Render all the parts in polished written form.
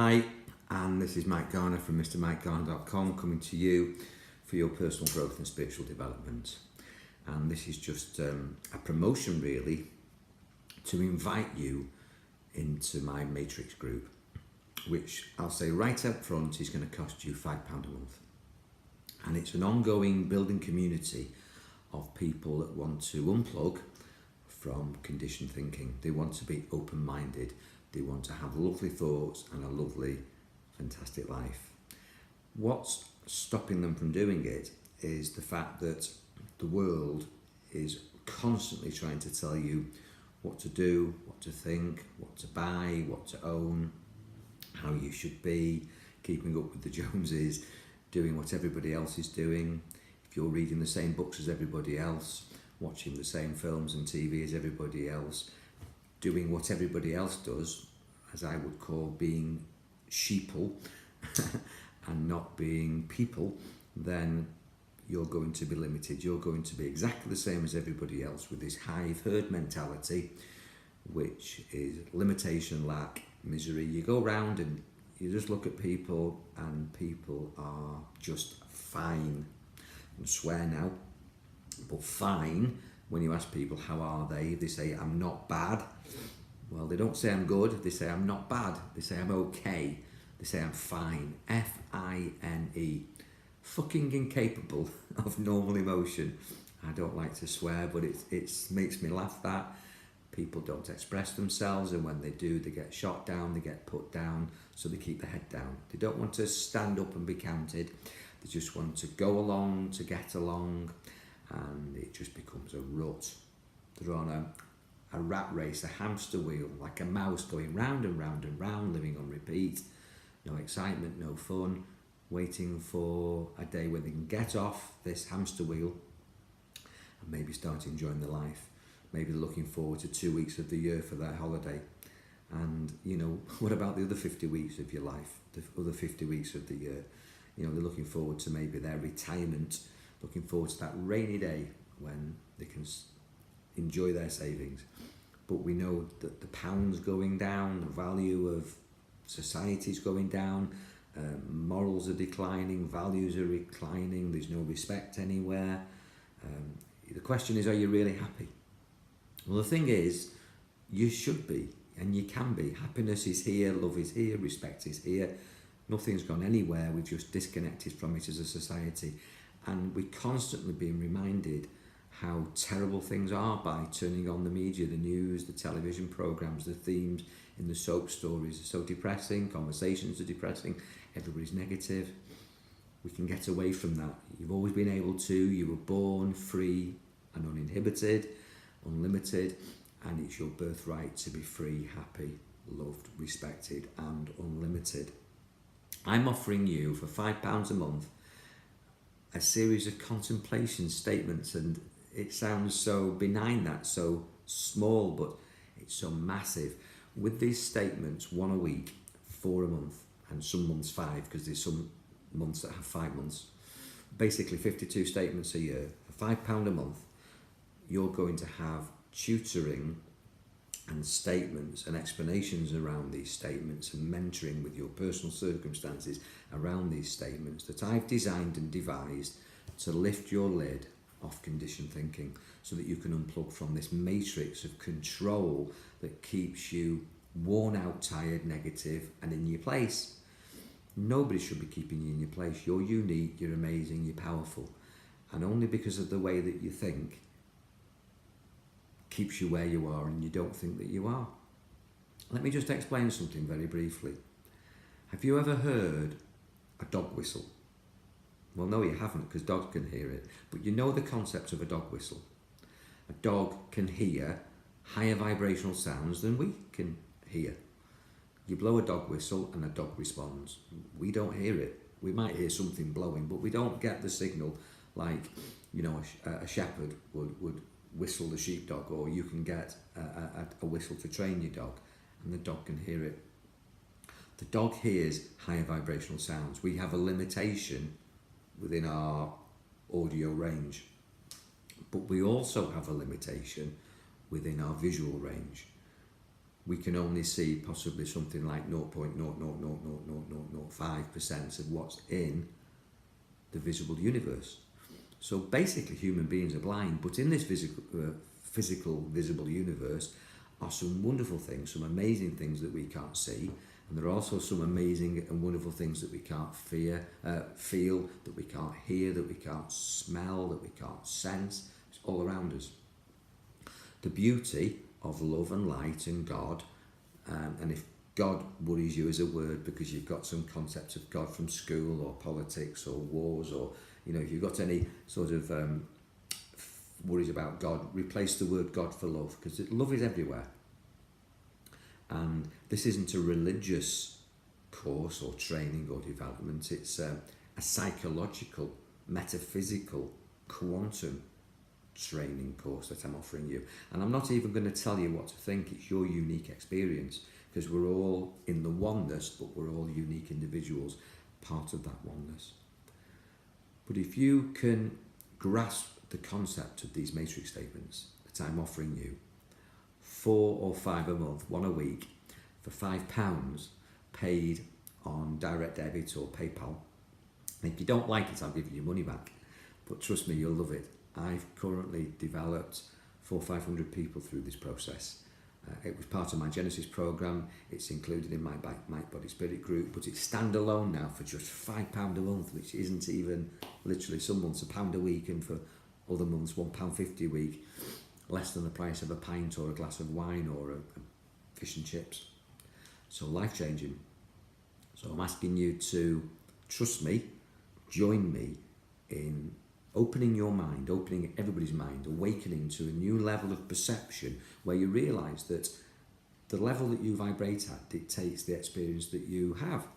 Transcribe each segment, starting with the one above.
Hi, and this is Mike Garner from MrMikeGarner.com coming to you for your personal growth and spiritual development. And this is just a promotion really to invite you into my Matrix group, which I'll say right up front is going to cost you £5 a month. And it's an ongoing building community of people that want to unplug from conditioned thinking. They want to be open-minded. They want to have lovely thoughts and a lovely, fantastic life. What's stopping them from doing it is the fact that the world is constantly trying to tell you what to do, what to think, what to buy, what to own, how you should be, keeping up with the Joneses, doing what everybody else is doing. If you're reading the same books as everybody else, watching the same films and TV as everybody else, doing what everybody else does, as I would call being sheeple and not being people, then you're going to be limited. You're going to be exactly the same as everybody else with this hive herd mentality, which is limitation, lack, misery. You go around and you just look at people and people are just fine. I swear now, but fine. When you ask people how are they say I'm not bad. Well, they don't say I'm good, they say I'm not bad, they say I'm okay, they say I'm fine. F-I-N-E. Fucking incapable of normal emotion. I don't like to swear, but it makes me laugh that people don't express themselves, and when they do, they get shot down, they get put down, so they keep their head down. They don't want to stand up and be counted. They just want to go along to get along, and it just becomes a rut. They're on a rat race, a hamster wheel, like a mouse going round and round and round, living on repeat. No excitement, no fun, waiting for a day when they can get off this hamster wheel and maybe start enjoying their life. Maybe they're looking forward to 2 weeks of the year for their holiday. And, what about the other 50 weeks of your life, the other 50 weeks of the year? They're looking forward to maybe their retirement, looking forward to that rainy day when they can enjoy their savings. But we know that the pound's going down, the value of society's going down, morals are declining, values are declining, there's no respect anywhere. The question is, are you really happy? Well, the thing is, you should be, and you can be. Happiness is here, love is here, respect is here. Nothing's gone anywhere, we've just disconnected from it as a society. And we're constantly being reminded how terrible things are by turning on the media, the news, the television programs, the themes in the soap stories are so depressing, conversations are depressing, everybody's negative. We can get away from that. You've always been able to, you were born free and uninhibited, unlimited, and it's your birthright to be free, happy, loved, respected and unlimited. I'm offering you for £5 a month a series of contemplation statements, and it sounds so benign, that so small, but it's so massive. With these statements, 1 a week, 4 a month, and some months 5, because there's some months that have 5 months. Basically 52 statements a year. For £5 a month, you're going to have tutoring and statements and explanations around these statements and mentoring with your personal circumstances around these statements that I've designed and devised to lift your lid off conditioned thinking, so that you can unplug from this matrix of control that keeps you worn out, tired, negative and in your place. Nobody should be keeping you in your place. You're unique, you're amazing, you're powerful, and only because of the way that you think keeps you where you are, and you don't think that you are. Let me just explain something very briefly. Have you ever heard a dog whistle? Well, no, you haven't, because dogs can hear it. But you know the concept of a dog whistle. A dog can hear higher vibrational sounds than we can hear. You blow a dog whistle and a dog responds. We don't hear it. We might hear something blowing, but we don't get the signal like, a shepherd would whistle the sheepdog, or you can get a whistle to train your dog, and the dog can hear it. The dog hears higher vibrational sounds. We have a limitation within our audio range, but we also have a limitation within our visual range. we can only see possibly something like 0.0000005% of what's in the visible universe. So basically human beings are blind, but in this physical visible universe are some wonderful things, some amazing things that we can't see, and there are also some amazing and wonderful things that we can't feel, that we can't hear, that we can't smell, that we can't sense. It's all around us. The beauty of love and light and God, and if God worries you as a word because you've got some concept of God from school or politics or wars, or if you've got any sort of worries about God, replace the word God for love, because love is everywhere. And this isn't a religious course or training or development, it's a psychological, metaphysical, quantum training course that I'm offering you. And I'm not even going to tell you what to think, it's your unique experience, because we're all in the oneness, but we're all unique individuals, part of that oneness. But if you can grasp the concept of these matrix statements that I'm offering you, 4 or 5 a month, 1 a week, for £5 paid on direct debit or PayPal. And if you don't like it, I'll give you your money back. But trust me, you'll love it. I've currently developed 400 or 500 people through this process. It was part of my Genesis program. It's included in my Mind, Body, Spirit group, but it's standalone now for just £5 a month, which isn't even, literally some months £1 a week, and for other months £1.50 a week, less than the price of a pint or a glass of wine or a fish and chips. So Lifechanging. So I'm asking you to trust me, join me in opening your mind, opening everybody's mind, awakening to a new level of perception where you realise that the level that you vibrate at dictates the experience that you have.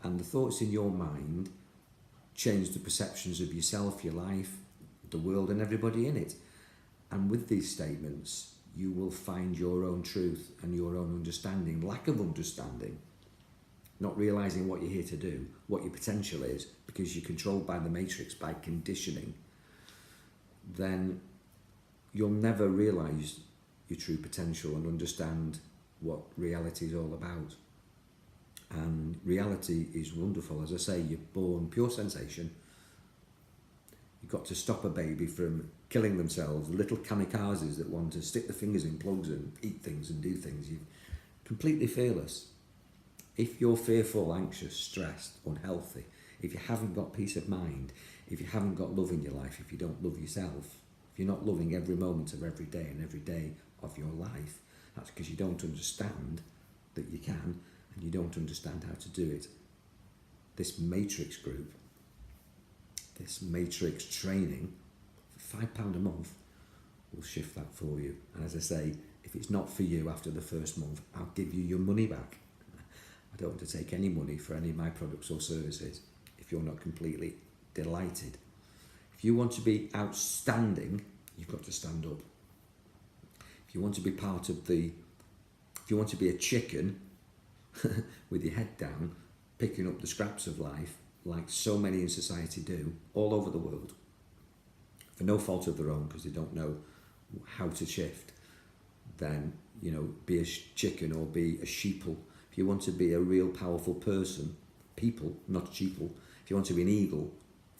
And the thoughts in your mind change the perceptions of yourself, your life, the world and everybody in it. And with these statements, you will find your own truth and your own understanding, lack of understanding, not realising what you're here to do, what your potential is, because you're controlled by the matrix, by conditioning, then you'll never realise your true potential and understand what reality is all about. And reality is wonderful. As I say, you're born pure sensation. You've got to stop a baby from killing themselves, little kamikazes that want to stick their fingers in plugs and eat things and do things. You're completely fearless. If you're fearful, anxious, stressed, unhealthy, if you haven't got peace of mind, if you haven't got love in your life, if you don't love yourself, if you're not loving every moment of every day and every day of your life, that's because you don't understand that you can, and you don't understand how to do it. This matrix group, this matrix training, for £5 a month, will shift that for you. And as I say, if it's not for you after the first month, I'll give you your money back. I don't want to take any money for any of my products or services if you're not completely delighted. If you want to be outstanding, you've got to stand up. If you want to be part of if you want to be a chicken with your head down, picking up the scraps of life, like so many in society do, all over the world, for no fault of their own, because they don't know how to shift, then, be a chicken or be a sheeple. If you want to be a real powerful person, people, not sheeple, if you want to be an eagle,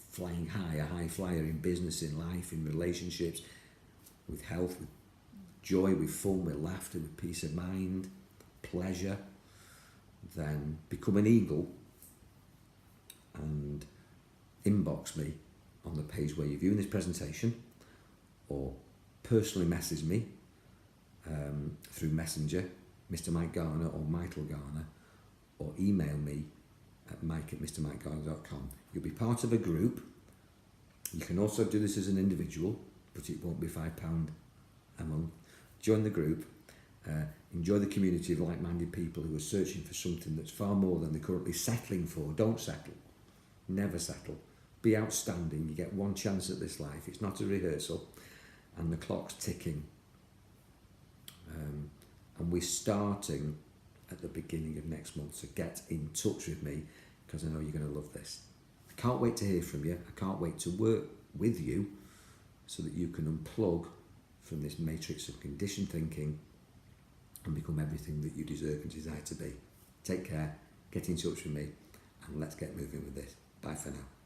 flying high, a high flyer in business, in life, in relationships, with health, with joy, with fun, with laughter, with peace of mind, pleasure, then become an eagle and inbox me on the page where you're viewing this presentation, or personally message me through Messenger, Mr Mike Garner or Michael Garner, or email me at mike@mrmikegarner.com. You'll be part of a group. You can also do this as an individual, but it won't be £5 a month. Join the group, enjoy the community of like-minded people who are searching for something that's far more than they're currently settling for. Don't settle. Never settle. Be outstanding. You get one chance at this life. It's not a rehearsal, and the clock's ticking. And we're starting at the beginning of next month, so get in touch with me, because I know you're going to love this. I can't wait to hear from you. I can't wait to work with you so that you can unplug from this matrix of conditioned thinking and become everything that you deserve and desire to be. Take care, get in touch with me, and let's get moving with this. Bye for now.